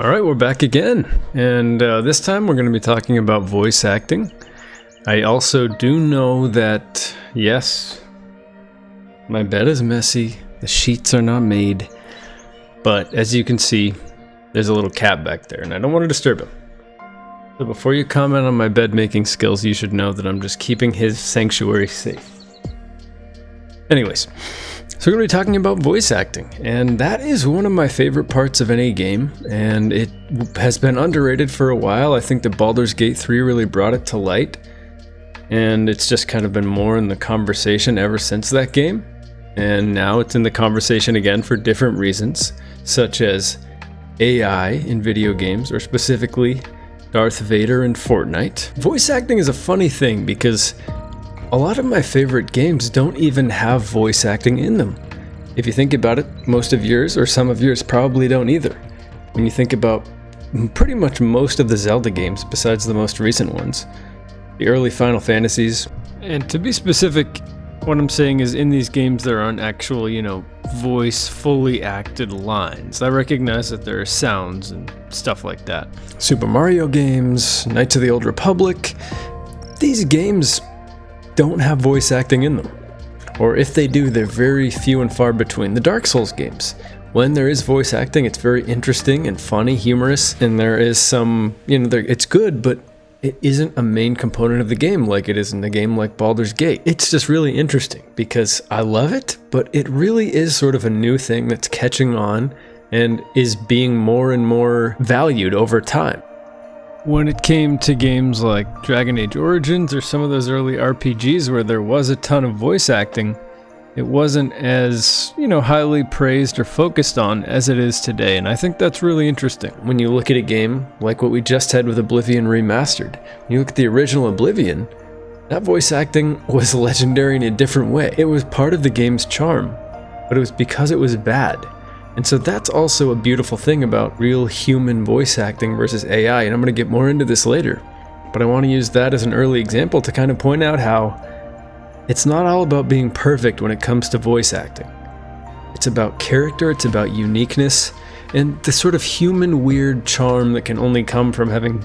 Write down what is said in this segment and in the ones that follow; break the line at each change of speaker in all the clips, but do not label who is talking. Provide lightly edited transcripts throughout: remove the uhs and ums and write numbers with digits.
All right, we're back again, and this time we're going to be talking about voice acting. I also do know that, yes, my bed is messy, the sheets are not made, but as you can see, there's a little cat back there, and I don't want to disturb him. So before you comment on my bed making skills, you should know that I'm just keeping his sanctuary safe. Anyways, so we're going to be talking about voice acting, and that is one of my favorite parts of any game, and it has been underrated for a while. I think that Baldur's Gate 3 really brought it to light, and it's just kind of been more in the conversation ever since that game, and now it's in the conversation again for different reasons, such as AI in video games, or specifically Darth Vader in Fortnite. Voice acting is a funny thing because a lot of my favorite games don't even have voice acting in them. If you think about it, most of yours, or some of yours, probably don't either. When you think about pretty much most of the Zelda games, besides the most recent ones, the early Final Fantasies. And to be specific, what I'm saying is in these games there aren't actual, voice fully acted lines. I recognize that there are sounds and stuff like that. Super Mario games, Knights of the Old Republic, these games don't have voice acting in them. Or if they do, they're very few and far between. The Dark Souls games, when there is voice acting, it's very interesting and funny, humorous, and there is some, it's good, but it isn't a main component of the game like it is in a game like Baldur's Gate. It's just really interesting because I love it, but it really is sort of a new thing that's catching on and is being more and more valued over time. When it came to games like Dragon Age Origins or some of those early RPGs where there was a ton of voice acting, it wasn't as, highly praised or focused on as it is today, and I think that's really interesting. When you look at a game like what we just had with Oblivion Remastered, when you look at the original Oblivion, that voice acting was legendary in a different way. It was part of the game's charm, but it was because it was bad. And so that's also a beautiful thing about real human voice acting versus AI, and I'm going to get more into this later. But I want to use that as an early example to kind of point out how it's not all about being perfect when it comes to voice acting. It's about character, it's about uniqueness, and the sort of human weird charm that can only come from having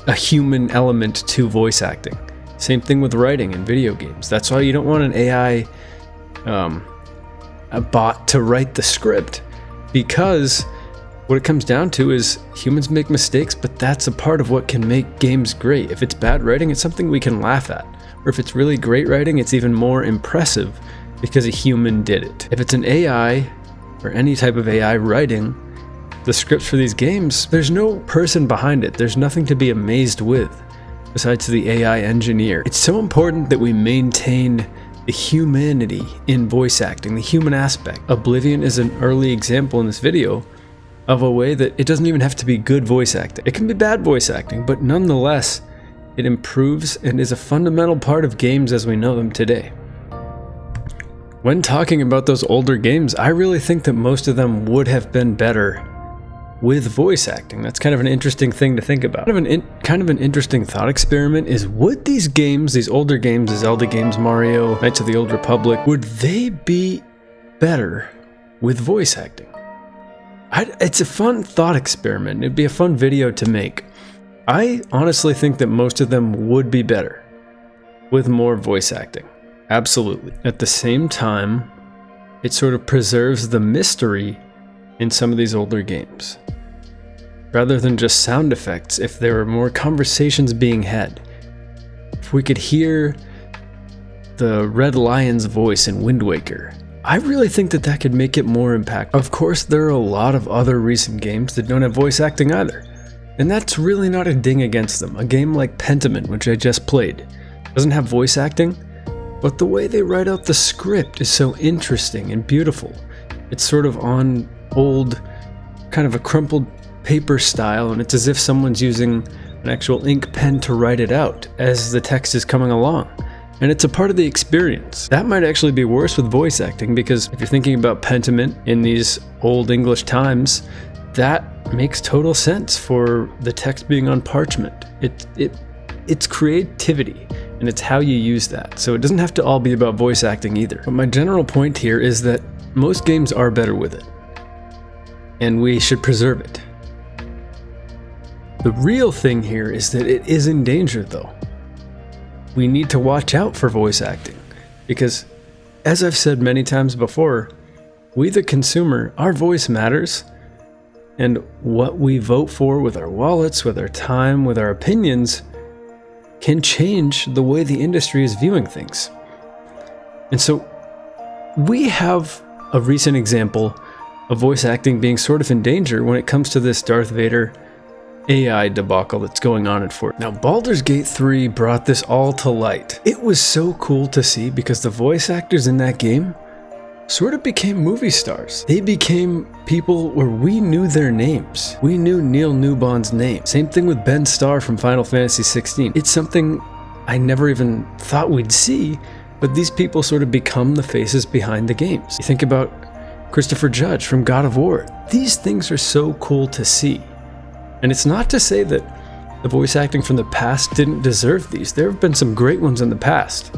a human element to voice acting. Same thing with writing in video games. That's why you don't want an AI a bot to write the script, because what it comes down to is humans make mistakes, but that's a part of what can make games great. If it's bad writing, it's something we can laugh at. Or if it's really great writing, it's even more impressive because a human did it. If it's an AI or any type of AI writing the scripts for these games, there's no person behind it. There's nothing to be amazed with besides the AI engineer. It's so important that we maintain the humanity in voice acting, the human aspect. Oblivion is an early example in this video of a way that it doesn't even have to be good voice acting. It can be bad voice acting, but nonetheless, it improves and is a fundamental part of games as we know them today. When talking about those older games, I really think that most of them would have been better with voice acting. That's kind of an interesting thing to think about. Kind of an interesting thought experiment is, would these games, these older games, the Zelda games, Mario, Knights of the Old Republic, would they be better with voice acting? It's a fun thought experiment. It'd be a fun video to make. I honestly think that most of them would be better with more voice acting. Absolutely. At the same time, it sort of preserves the mystery in some of these older games. Rather than just sound effects, if there were more conversations being had, if we could hear the Red Lion's voice in Wind Waker, I really think that that could make it more impactful. Of course, there are a lot of other recent games that don't have voice acting either, and that's really not a ding against them. A game like Precedent, which I just played, doesn't have voice acting, but the way they write out the script is so interesting and beautiful. It's sort of on old, kind of a crumpled paper style, and it's as if someone's using an actual ink pen to write it out as the text is coming along. And it's a part of the experience. That might actually be worse with voice acting, because if you're thinking about Pentiment in these old English times, that makes total sense for the text being on parchment. It's creativity, and it's how you use that. So it doesn't have to all be about voice acting either. But my general point here is that most games are better with it, and we should preserve it. The real thing here is that it is in danger though. We need to watch out for voice acting because, as I've said many times before, we the consumer, our voice matters, and what we vote for with our wallets, with our time, with our opinions can change the way the industry is viewing things. And so we have a recent example of voice acting being sort of in danger when it comes to this Darth Vader AI debacle that's going on in Fortnite. Now, Baldur's Gate 3 brought this all to light. It was so cool to see because the voice actors in that game sort of became movie stars. They became people where we knew their names. We knew Neil Newbon's name. Same thing with Ben Starr from Final Fantasy 16. It's something I never even thought we'd see, but these people sort of become the faces behind the games. You think about Christopher Judge from God of War. These things are so cool to see. And it's not to say that the voice acting from the past didn't deserve these. There have been some great ones in the past.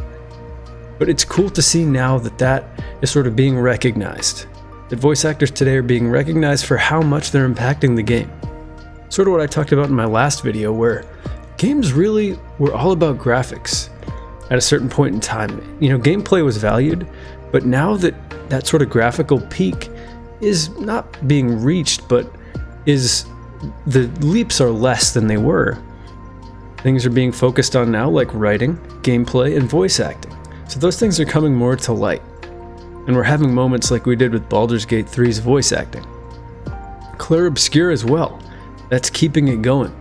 But it's cool to see now that that is sort of being recognized. That voice actors today are being recognized for how much they're impacting the game. Sort of what I talked about in my last video, where games really were all about graphics at a certain point in time. You know, gameplay was valued, but now that that sort of graphical peak is not being reached, but the leaps are less than they were. Things are being focused on now, like writing, gameplay, and voice acting. So those things are coming more to light. And we're having moments like we did with Baldur's Gate 3's voice acting. Clair Obscur as well. That's keeping it going.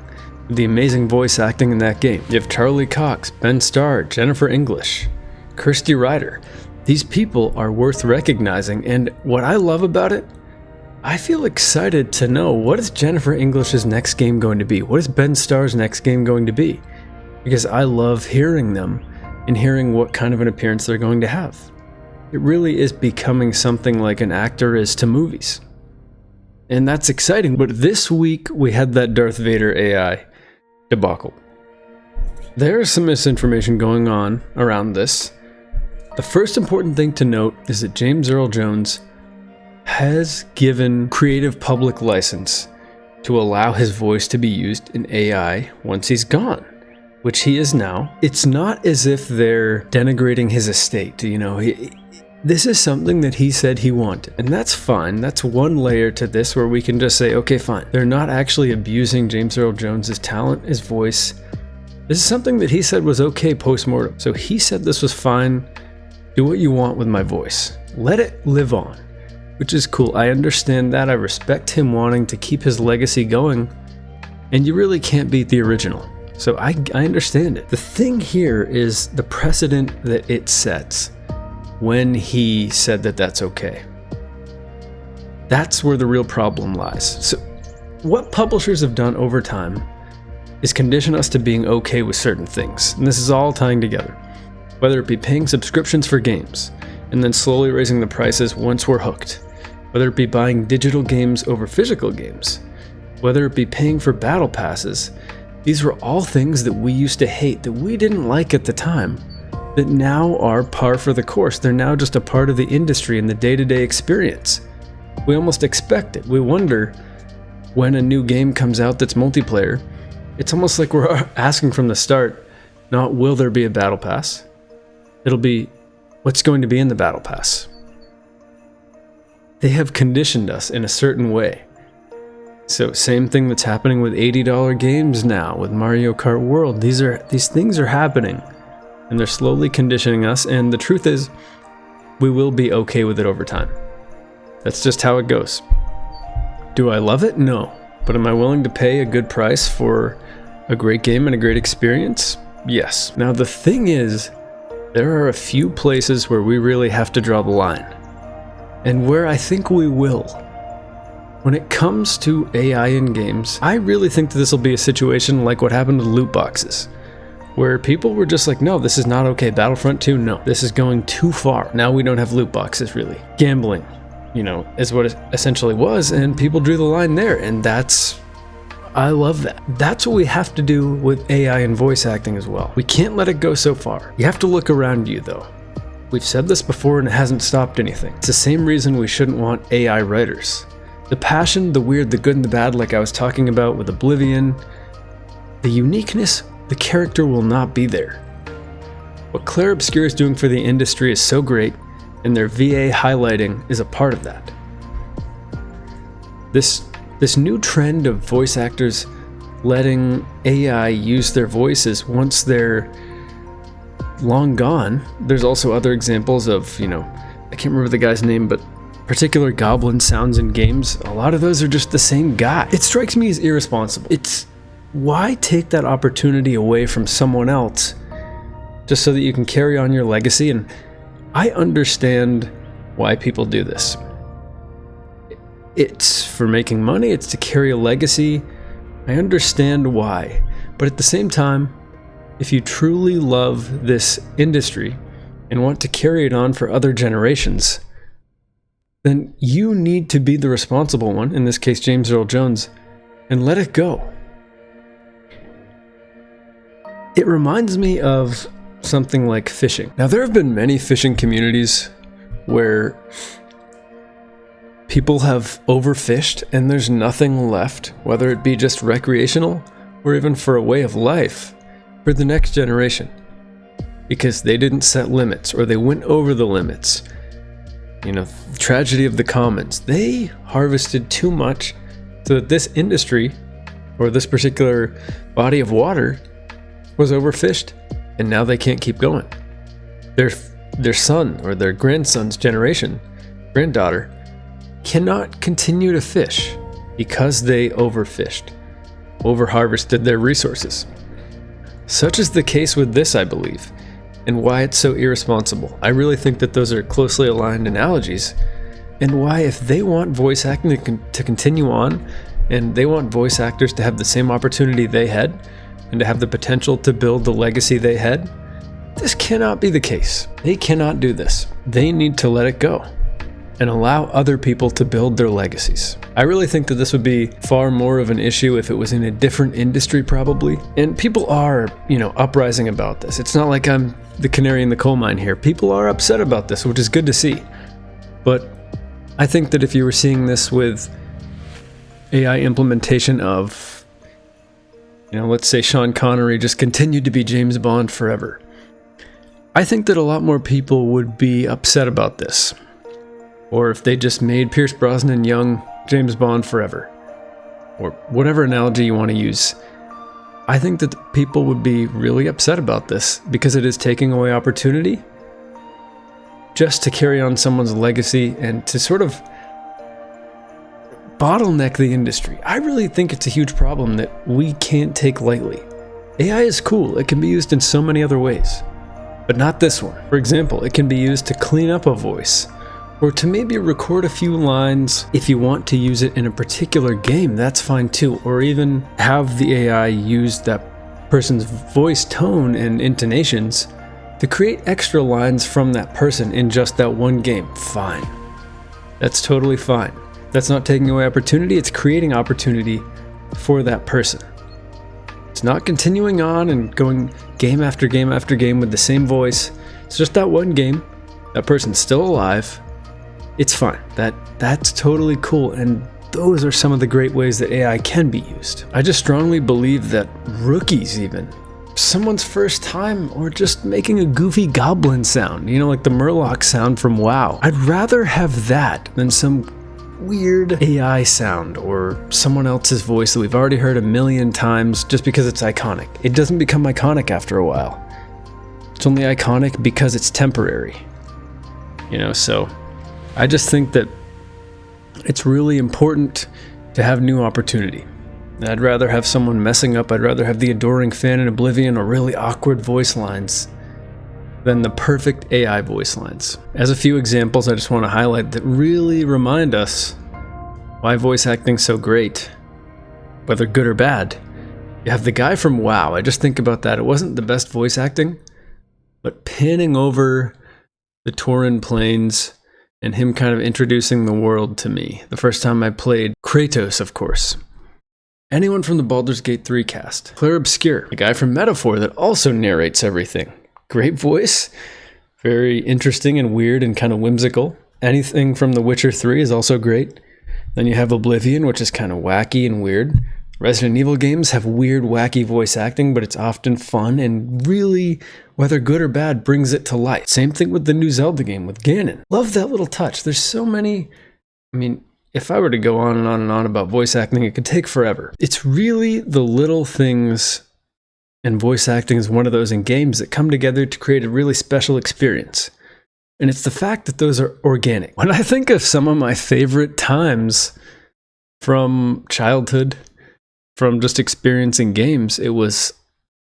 The amazing voice acting in that game. You have Charlie Cox, Ben Starr, Jennifer English, Kirsty Ryder. These people are worth recognizing, and what I love about it, I feel excited to know what is Jennifer English's next game going to be? What is Ben Starr's next game going to be? Because I love hearing them and hearing what kind of an appearance they're going to have. It really is becoming something like an actor is to movies. And that's exciting, but this week we had that Darth Vader AI debacle. There's some misinformation going on around this. The first important thing to note is that James Earl Jones has given creative public license to allow his voice to be used in AI once he's gone, which he is now. It's not as if they're denigrating his estate, you know. This is something that he said he wanted, and that's fine. That's one layer to this where we can just say, okay, fine. They're not actually abusing James Earl Jones's talent, his voice. This is something that he said was okay post-mortem. So he said this was fine. Do what you want with my voice. Let it live on, which is cool. I understand that. I respect him wanting to keep his legacy going, and you really can't beat the original. So I understand it. The thing here is the precedent that it sets when he said that that's okay. That's where the real problem lies. So what publishers have done over time is condition us to being okay with certain things. And this is all tying together. Whether it be paying subscriptions for games and then slowly raising the prices once we're hooked. Whether it be buying digital games over physical games. Whether it be paying for battle passes. These were all things that we used to hate, that we didn't like at the time, that now are par for the course. They're now just a part of the industry and the day-to-day experience. We almost expect it. We wonder when a new game comes out that's multiplayer, it's almost like we're asking from the start, not will there be a battle pass? It'll be, what's going to be in the battle pass? They have conditioned us in a certain way. So same thing that's happening with $80 games now with Mario Kart World. These things are happening and they're slowly conditioning us, and the truth is we will be okay with it over time. That's just how it goes. Do I love it? No. But am I willing to pay a good price for a great game and a great experience? Yes. Now the thing is, there are a few places where we really have to draw the line, and where I think we will. When it comes to AI in games, I really think that this will be a situation like what happened with loot boxes, where people were just like, no, this is not okay. Battlefront 2, no, this is going too far. Now we don't have loot boxes, really. Gambling, you know, is what it essentially was, and people drew the line there, and I love that. That's what we have to do with AI and voice acting as well. We can't let it go so far. You have to look around you, though. We've said this before and it hasn't stopped anything. It's the same reason we shouldn't want AI writers. The passion, the weird, the good and the bad, like I was talking about with Oblivion, the uniqueness, the character will not be there. What Clair Obscur is doing for the industry is so great, and their VA highlighting is a part of that. This new trend of voice actors letting AI use their voices once they're long gone. There's also other examples of, I can't remember the guy's name, but particular goblin sounds in games, a lot of those are just the same guy. It strikes me as irresponsible. It's why take that opportunity away from someone else just so that you can carry on your legacy? And I understand why people do this. It's for making money, it's to carry a legacy. I understand why. But at the same time, if you truly love this industry and want to carry it on for other generations, then you need to be the responsible one, in this case James Earl Jones, and let it go. It reminds me of something like fishing. Now, there have been many fishing communities where people have overfished and there's nothing left, whether it be just recreational or even for a way of life, for the next generation, because they didn't set limits or they went over the limits. The tragedy of the commons. They harvested too much so that this industry, or this particular body of water, was overfished, and now they can't keep going. Their son or their grandson's granddaughter, cannot continue to fish because they overfished, overharvested their resources. Such is the case with this, I believe, and why it's so irresponsible. I really think that those are closely aligned analogies, and why, if they want voice acting to continue on, and they want voice actors to have the same opportunity they had, and to have the potential to build the legacy they had, this cannot be the case. They cannot do this. They need to let it go and allow other people to build their legacies. I really think that this would be far more of an issue if it was in a different industry, probably. And people are, uprising about this. It's not like I'm the canary in the coal mine here. People are upset about this, which is good to see. But I think that if you were seeing this with AI implementation of, let's say Sean Connery just continued to be James Bond forever, I think that a lot more people would be upset about this. Or if they just made Pierce Brosnan young James Bond forever, or whatever analogy you want to use, I think that people would be really upset about this because it is taking away opportunity just to carry on someone's legacy and to sort of bottleneck the industry. I really think it's a huge problem that we can't take lightly. AI is cool. It can be used in so many other ways, but not this one. For example, it can be used to clean up a voice, or to maybe record a few lines. If you want to use it in a particular game, that's fine too. Or even have the AI use that person's voice tone and intonations to create extra lines from that person in just that one game. Fine. That's totally fine. That's not taking away opportunity, it's creating opportunity for that person. It's not continuing on and going game after game after game with the same voice. It's just that one game. That person's still alive. It's fine. That's totally cool, and those are some of the great ways that AI can be used. I just strongly believe that rookies, even someone's first time, or just making a goofy goblin sound, like the Murloc sound from WoW, I'd rather have that than some weird AI sound or someone else's voice that we've already heard a million times just because it's iconic. It doesn't become iconic after a while. It's only iconic because it's temporary. So I just think that it's really important to have new opportunity. I'd rather have someone messing up, I'd rather have the adoring fan in Oblivion or really awkward voice lines than the perfect AI voice lines. As a few examples I just want to highlight that really remind us why voice acting's so great, whether good or bad. You have the guy from WoW. I just think about that. It wasn't the best voice acting, but panning over the Tauren plains and him kind of introducing the world to me. The first time I played Kratos, of course. Anyone from the Baldur's Gate 3 cast. Clair Obscur, the guy from Metaphor that also narrates everything. Great voice, very interesting and weird and kind of whimsical. Anything from The Witcher 3 is also great. Then you have Oblivion, which is kind of wacky and weird. Resident Evil games have weird, wacky voice acting, but it's often fun and really, whether good or bad, brings it to light. Same thing with the new Zelda game with Ganon. Love that little touch. There's so many, I mean, if I were to go on and on and on about voice acting, it could take forever. It's really the little things, and voice acting is one of those in games that come together to create a really special experience. And it's the fact that those are organic. When I think of some of my favorite times from childhood, from just experiencing games, it was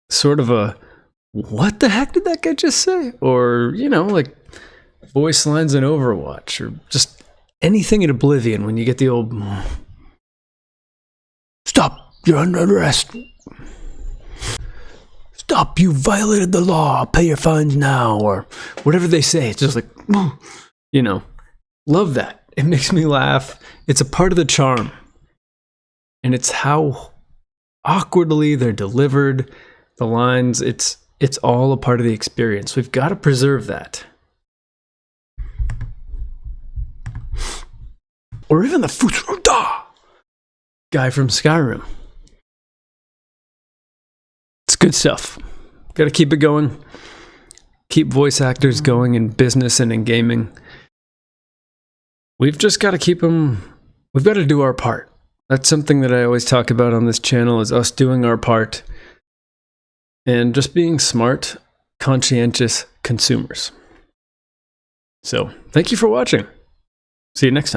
sort of a, what the heck did that guy just say? Or, you know, like voice lines in Overwatch, or just anything in Oblivion when you get the old, stop, you're under arrest. Stop, you violated the law, pay your fines now, or whatever they say. It's just like, you know, love that. It makes me laugh. It's a part of the charm. And it's how awkwardly they're delivered, the lines, it's all a part of the experience. We've got to preserve that. Or even the Futsruda guy from Skyrim. It's good stuff. Got to keep it going. Keep voice actors going in business and in gaming. We've just got to keep them, we've got to do our part. That's something that I always talk about on this channel, is us doing our part and just being smart, conscientious consumers. So, thank you for watching. See you next time.